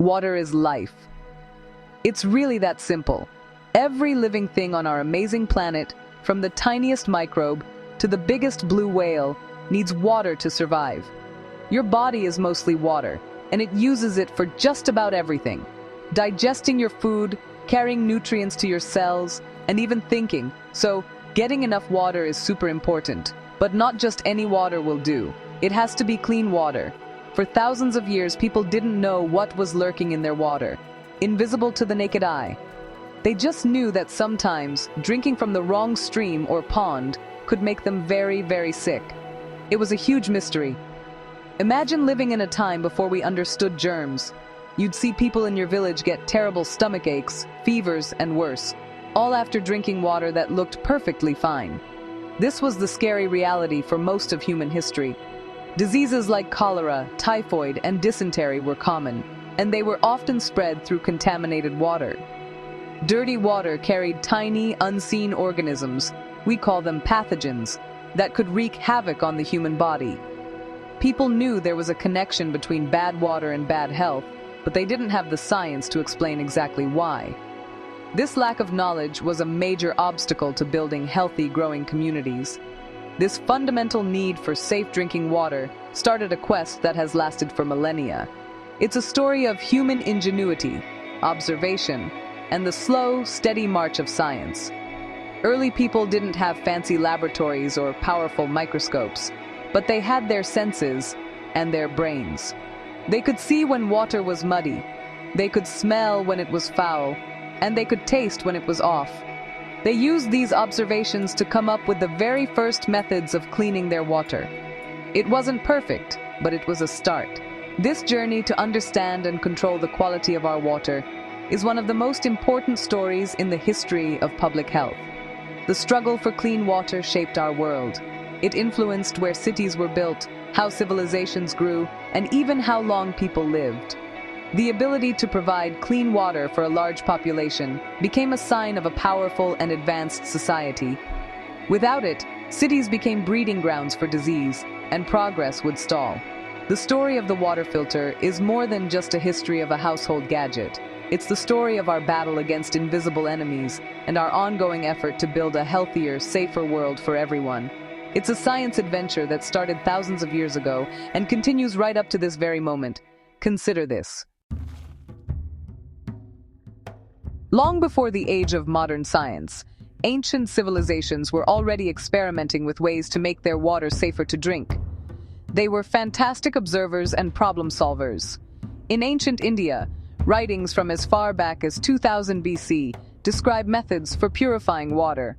Water is life. It's really that simple. Every living thing on our amazing planet, from the tiniest microbe to the biggest blue whale, needs water to survive. Your body is mostly water, and it uses it for just about everything. Digesting your food, carrying nutrients to your cells, and even thinking. So, getting enough water is super important. But not just any water will do. It has to be clean water. For thousands of years, people didn't know what was lurking in their water, invisible to the naked eye. They just knew that sometimes drinking from the wrong stream or pond could make them very, very sick. It was a huge mystery. Imagine living in a time before we understood germs. You'd see people in your village get terrible stomach aches, fevers, and worse, all after drinking water that looked perfectly fine. This was the scary reality for most of human history. Diseases like cholera, typhoid, and dysentery were common, and they were often spread through contaminated water. Dirty water carried tiny, unseen organisms, we call them pathogens, that could wreak havoc on the human body. People knew there was a connection between bad water and bad health, but they didn't have the science to explain exactly why. This lack of knowledge was a major obstacle to building healthy, growing communities. This fundamental need for safe drinking water started a quest that has lasted for millennia. It's a story of human ingenuity, observation, and the slow, steady march of science. Early people didn't have fancy laboratories or powerful microscopes, but they had their senses and their brains. They could see when water was muddy, they could smell when it was foul, and they could taste when it was off. They used these observations to come up with the very first methods of cleaning their water. It wasn't perfect, but it was a start. This journey to understand and control the quality of our water is one of the most important stories in the history of public health. The struggle for clean water shaped our world. It influenced where cities were built, how civilizations grew, and even how long people lived. The ability to provide clean water for a large population became a sign of a powerful and advanced society. Without it, cities became breeding grounds for disease, and progress would stall. The story of the water filter is more than just a history of a household gadget. It's the story of our battle against invisible enemies and our ongoing effort to build a healthier, safer world for everyone. It's a science adventure that started thousands of years ago and continues right up to this very moment. Consider this. Long before the age of modern science, ancient civilizations were already experimenting with ways to make their water safer to drink. They were fantastic observers and problem solvers. In ancient India, writings from as far back as 2000 BC describe methods for purifying water.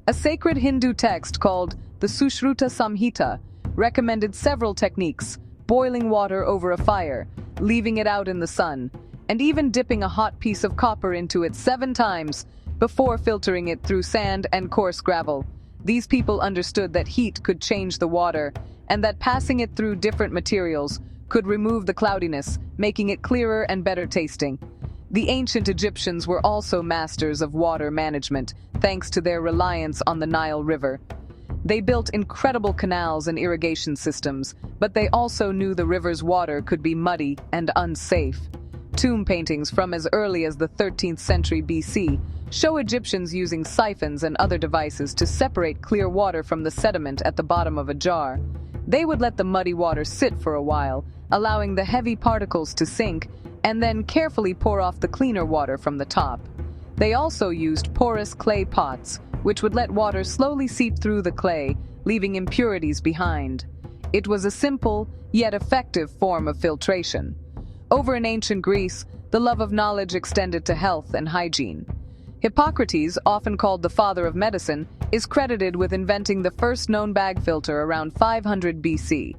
A sacred Hindu text called the Sushruta Samhita recommended several techniques: boiling water over a fire, leaving it out in the sun, and even dipping a hot piece of copper into it 7 times before filtering it through sand and coarse gravel. These people understood that heat could change the water, and that passing it through different materials could remove the cloudiness, making it clearer and better tasting. The ancient Egyptians were also masters of water management, thanks to their reliance on the Nile River. They built incredible canals and irrigation systems, but they also knew the river's water could be muddy and unsafe. Tomb paintings from as early as the 13th century BC show Egyptians using siphons and other devices to separate clear water from the sediment at the bottom of a jar. They would let the muddy water sit for a while, allowing the heavy particles to sink, and then carefully pour off the cleaner water from the top. They also used porous clay pots, which would let water slowly seep through the clay, leaving impurities behind. It was a simple, yet effective form of filtration. Over in ancient Greece, the love of knowledge extended to health and hygiene. Hippocrates, often called the father of medicine, is credited with inventing the first known bag filter around 500 BC.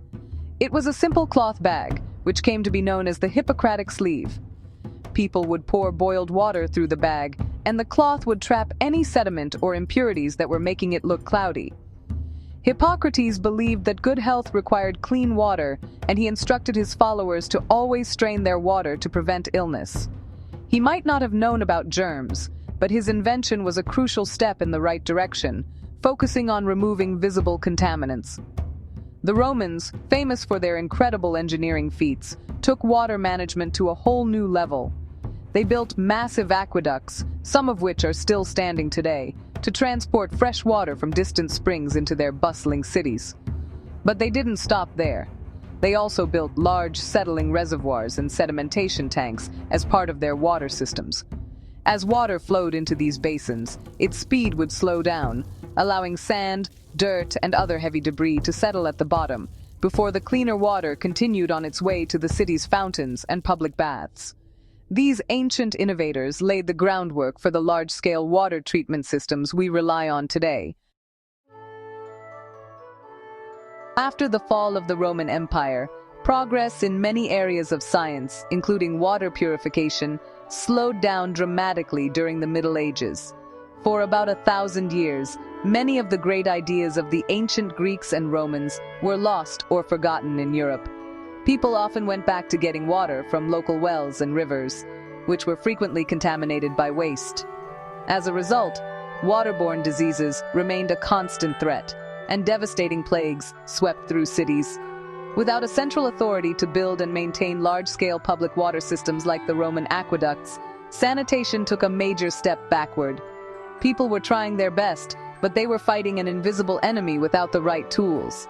It was a simple cloth bag, which came to be known as the Hippocratic sleeve. People would pour boiled water through the bag, and the cloth would trap any sediment or impurities that were making it look cloudy. Hippocrates believed that good health required clean water, and he instructed his followers to always strain their water to prevent illness. He might not have known about germs, but his invention was a crucial step in the right direction, focusing on removing visible contaminants. The Romans, famous for their incredible engineering feats, took water management to a whole new level. They built massive aqueducts, some of which are still standing today, to transport fresh water from distant springs into their bustling cities. But they didn't stop there. They also built large settling reservoirs and sedimentation tanks as part of their water systems. As water flowed into these basins, its speed would slow down, allowing sand, dirt, and other heavy debris to settle at the bottom, before the cleaner water continued on its way to the city's fountains and public baths. These ancient innovators laid the groundwork for the large-scale water treatment systems we rely on today. After the fall of the Roman Empire, progress in many areas of science, including water purification, slowed down dramatically during the Middle Ages. For about 1,000 years, many of the great ideas of the ancient Greeks and Romans were lost or forgotten in Europe. People often went back to getting water from local wells and rivers, which were frequently contaminated by waste. As a result, waterborne diseases remained a constant threat, and devastating plagues swept through cities. Without a central authority to build and maintain large-scale public water systems like the Roman aqueducts, sanitation took a major step backward. People were trying their best, but they were fighting an invisible enemy without the right tools.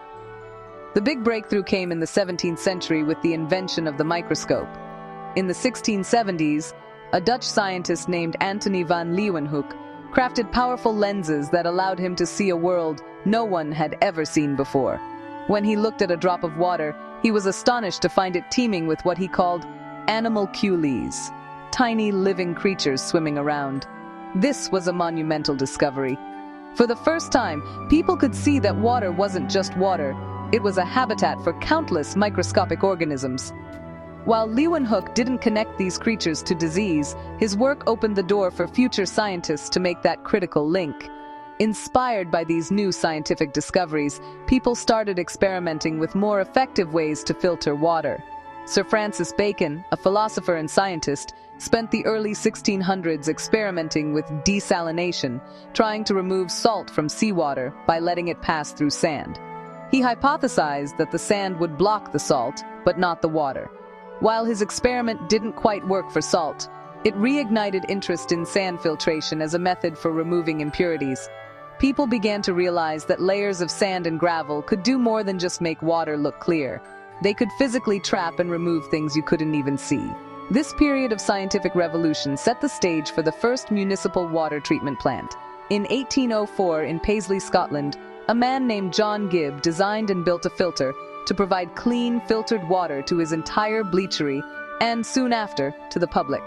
The big breakthrough came in the 17th century with the invention of the microscope. In the 1670s, a Dutch scientist named Antony van Leeuwenhoek crafted powerful lenses that allowed him to see a world no one had ever seen before. When he looked at a drop of water, he was astonished to find it teeming with what he called animalcules, tiny living creatures swimming around. This was a monumental discovery. For the first time, people could see that water wasn't just water, it was a habitat for countless microscopic organisms. While Leeuwenhoek didn't connect these creatures to disease, his work opened the door for future scientists to make that critical link. Inspired by these new scientific discoveries, people started experimenting with more effective ways to filter water. Sir Francis Bacon, a philosopher and scientist, spent the early 1600s experimenting with desalination, trying to remove salt from seawater by letting it pass through sand. He hypothesized that the sand would block the salt, but not the water. While his experiment didn't quite work for salt, it reignited interest in sand filtration as a method for removing impurities. People began to realize that layers of sand and gravel could do more than just make water look clear. They could physically trap and remove things you couldn't even see. This period of scientific revolution set the stage for the first municipal water treatment plant. In 1804, in Paisley, Scotland, a man named John Gibb designed and built a filter to provide clean, filtered water to his entire bleachery and, soon after, to the public.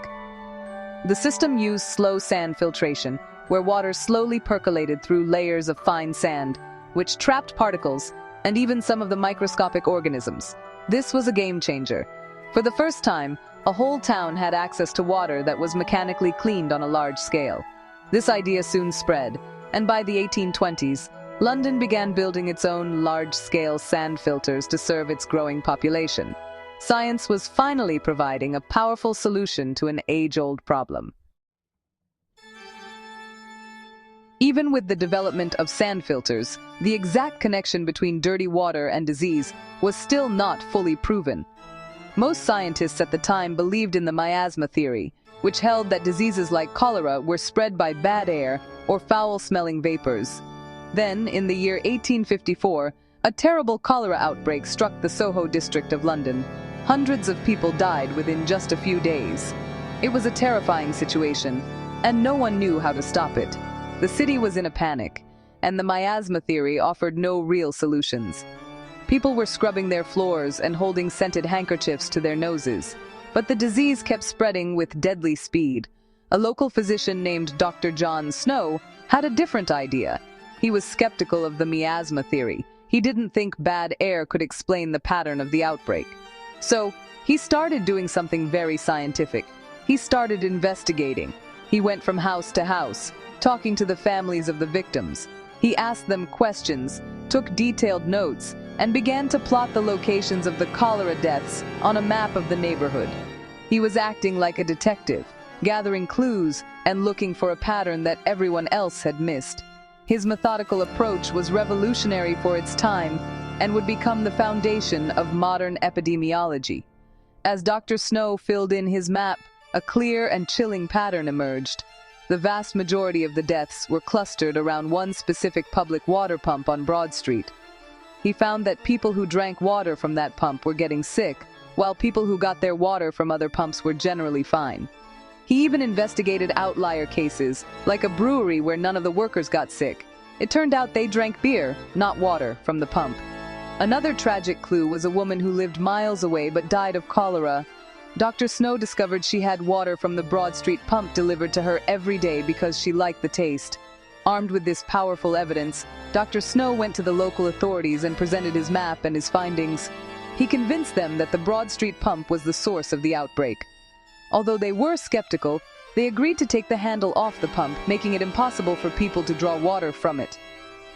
The system used slow sand filtration, where water slowly percolated through layers of fine sand, which trapped particles and even some of the microscopic organisms. This was a game changer. For the first time, a whole town had access to water that was mechanically cleaned on a large scale. This idea soon spread, and by the 1820s, London began building its own large-scale sand filters to serve its growing population. Science was finally providing a powerful solution to an age-old problem. Even with the development of sand filters, the exact connection between dirty water and disease was still not fully proven. Most scientists at the time believed in the miasma theory, which held that diseases like cholera were spread by bad air or foul-smelling vapors. Then, in the year 1854, a terrible cholera outbreak struck the Soho district of London. Hundreds of people died within just a few days. It was a terrifying situation, and no one knew how to stop it. The city was in a panic, and the miasma theory offered no real solutions. People were scrubbing their floors and holding scented handkerchiefs to their noses, but the disease kept spreading with deadly speed. A local physician named Dr. John Snow had a different idea. He was skeptical of the miasma theory. He didn't think bad air could explain the pattern of the outbreak. So, he started doing something very scientific. He started investigating. He went from house to house, talking to the families of the victims. He asked them questions, took detailed notes, and began to plot the locations of the cholera deaths on a map of the neighborhood. He was acting like a detective, gathering clues and looking for a pattern that everyone else had missed. His methodical approach was revolutionary for its time, and would become the foundation of modern epidemiology. As Dr. Snow filled in his map, a clear and chilling pattern emerged. The vast majority of the deaths were clustered around one specific public water pump on Broad Street. He found that people who drank water from that pump were getting sick, while people who got their water from other pumps were generally fine. He even investigated outlier cases, like a brewery where none of the workers got sick. It turned out they drank beer, not water, from the pump. Another tragic clue was a woman who lived miles away but died of cholera. Dr. Snow discovered she had water from the Broad Street pump delivered to her every day because she liked the taste. Armed with this powerful evidence, Dr. Snow went to the local authorities and presented his map and his findings. He convinced them that the Broad Street pump was the source of the outbreak. Although they were skeptical, they agreed to take the handle off the pump, making it impossible for people to draw water from it.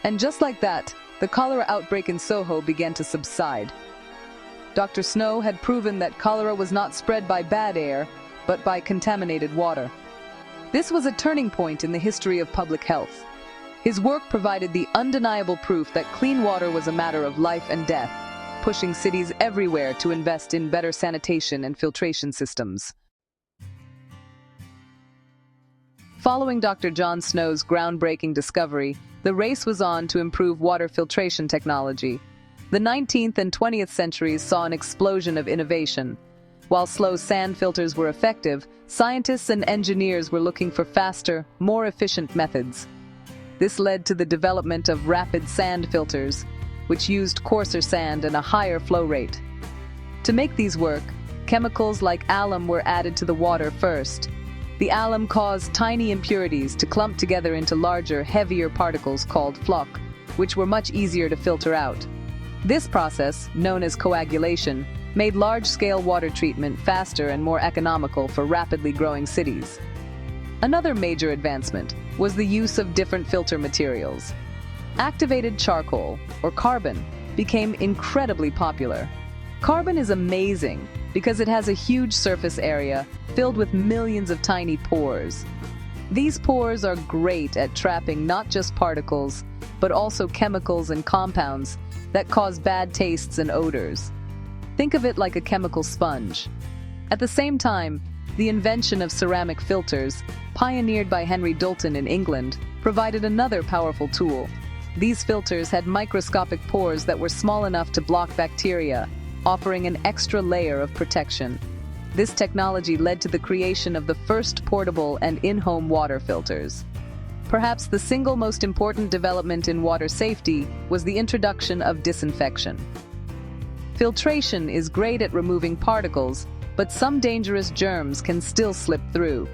And just like that, the cholera outbreak in Soho began to subside. Dr. Snow had proven that cholera was not spread by bad air, but by contaminated water. This was a turning point in the history of public health. His work provided the undeniable proof that clean water was a matter of life and death, pushing cities everywhere to invest in better sanitation and filtration systems. Following Dr. John Snow's groundbreaking discovery, the race was on to improve water filtration technology. The 19th and 20th centuries saw an explosion of innovation. While slow sand filters were effective, scientists and engineers were looking for faster, more efficient methods. This led to the development of rapid sand filters, which used coarser sand and a higher flow rate. To make these work, chemicals like alum were added to the water first. The alum caused tiny impurities to clump together into larger, heavier particles called floc, which were much easier to filter out. This process, known as coagulation, made large-scale water treatment faster and more economical for rapidly growing cities. Another major advancement was the use of different filter materials. Activated charcoal, or carbon, became incredibly popular. Carbon is amazing because it has a huge surface area filled with millions of tiny pores. These pores are great at trapping not just particles, but also chemicals and compounds that cause bad tastes and odors. Think of it like a chemical sponge. At the same time, the invention of ceramic filters, pioneered by Henry Doulton in England, provided another powerful tool. These filters had microscopic pores that were small enough to block bacteria, offering an extra layer of protection. This technology led to the creation of the first portable and in-home water filters. Perhaps the single most important development in water safety was the introduction of disinfection. Filtration is great at removing particles, but some dangerous germs can still slip through.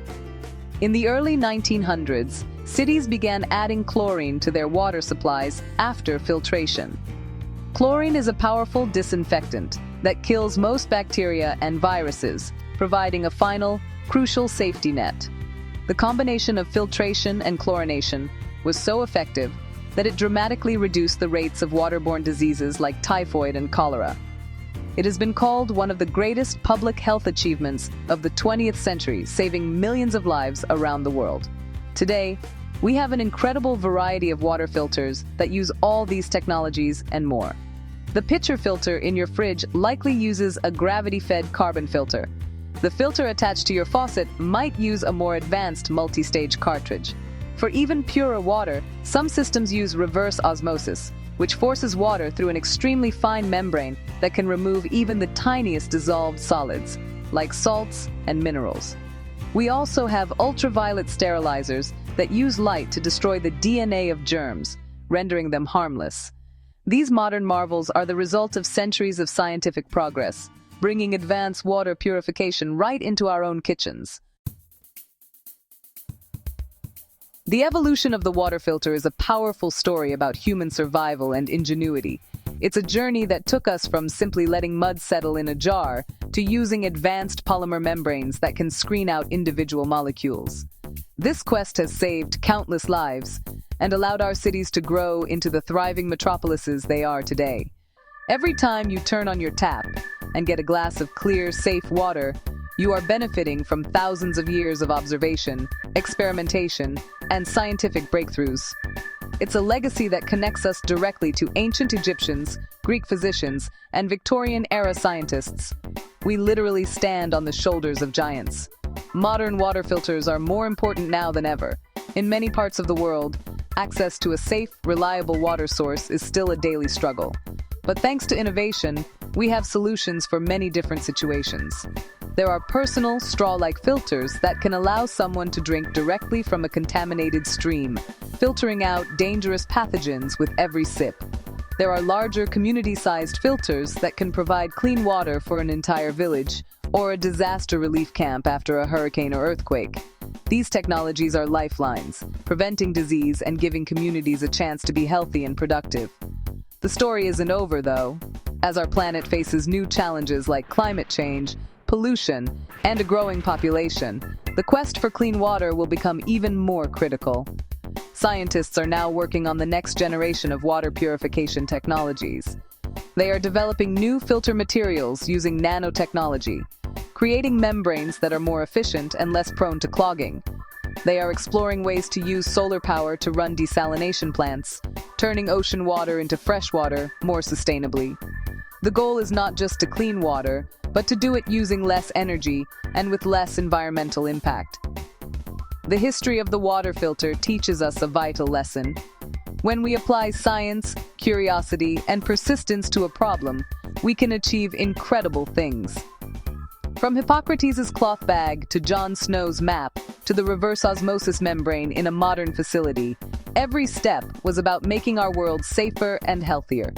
In the early 1900s, cities began adding chlorine to their water supplies after filtration. Chlorine is a powerful disinfectant that kills most bacteria and viruses, providing a final, crucial safety net. The combination of filtration and chlorination was so effective that it dramatically reduced the rates of waterborne diseases like typhoid and cholera. It has been called one of the greatest public health achievements of the 20th century, saving millions of lives around the world. Today, we have an incredible variety of water filters that use all these technologies and more. The pitcher filter in your fridge likely uses a gravity-fed carbon filter. The filter attached to your faucet might use a more advanced multi-stage cartridge. For even purer water, some systems use reverse osmosis, which forces water through an extremely fine membrane that can remove even the tiniest dissolved solids, like salts and minerals. We also have ultraviolet sterilizers that use light to destroy the DNA of germs, rendering them harmless. These modern marvels are the result of centuries of scientific progress, bringing advanced water purification right into our own kitchens. The evolution of the water filter is a powerful story about human survival and ingenuity. It's a journey that took us from simply letting mud settle in a jar to using advanced polymer membranes that can screen out individual molecules. This quest has saved countless lives and allowed our cities to grow into the thriving metropolises they are today. Every time you turn on your tap and get a glass of clear, safe water, you are benefiting from thousands of years of observation, experimentation, and scientific breakthroughs. It's a legacy that connects us directly to ancient Egyptians, Greek physicians, and Victorian-era scientists. We literally stand on the shoulders of giants. Modern water filters are more important now than ever. In many parts of the world, access to a safe, reliable water source is still a daily struggle. But thanks to innovation, we have solutions for many different situations. There are personal, straw-like filters that can allow someone to drink directly from a contaminated stream, filtering out dangerous pathogens with every sip. There are larger, community-sized filters that can provide clean water for an entire village or a disaster relief camp after a hurricane or earthquake. These technologies are lifelines, preventing disease and giving communities a chance to be healthy and productive. The story isn't over, though. As our planet faces new challenges like climate change, pollution, and a growing population, the quest for clean water will become even more critical. Scientists are now working on the next generation of water purification technologies. They are developing new filter materials using nanotechnology, creating membranes that are more efficient and less prone to clogging. They are exploring ways to use solar power to run desalination plants, turning ocean water into fresh water more sustainably. The goal is not just to clean water, but to do it using less energy and with less environmental impact. The history of the water filter teaches us a vital lesson. When we apply science, curiosity, and persistence to a problem, we can achieve incredible things. From Hippocrates' cloth bag to Jon Snow's map to the reverse osmosis membrane in a modern facility, every step was about making our world safer and healthier.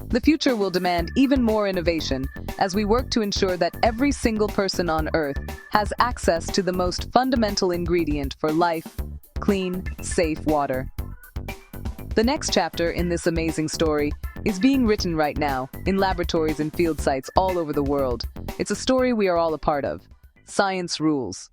The future will demand even more innovation as we work to ensure that every single person on Earth has access to the most fundamental ingredient for life: clean, safe water. The next chapter in this amazing story is being written right now in laboratories and field sites all over the world. It's a story we are all a part of. Science rules.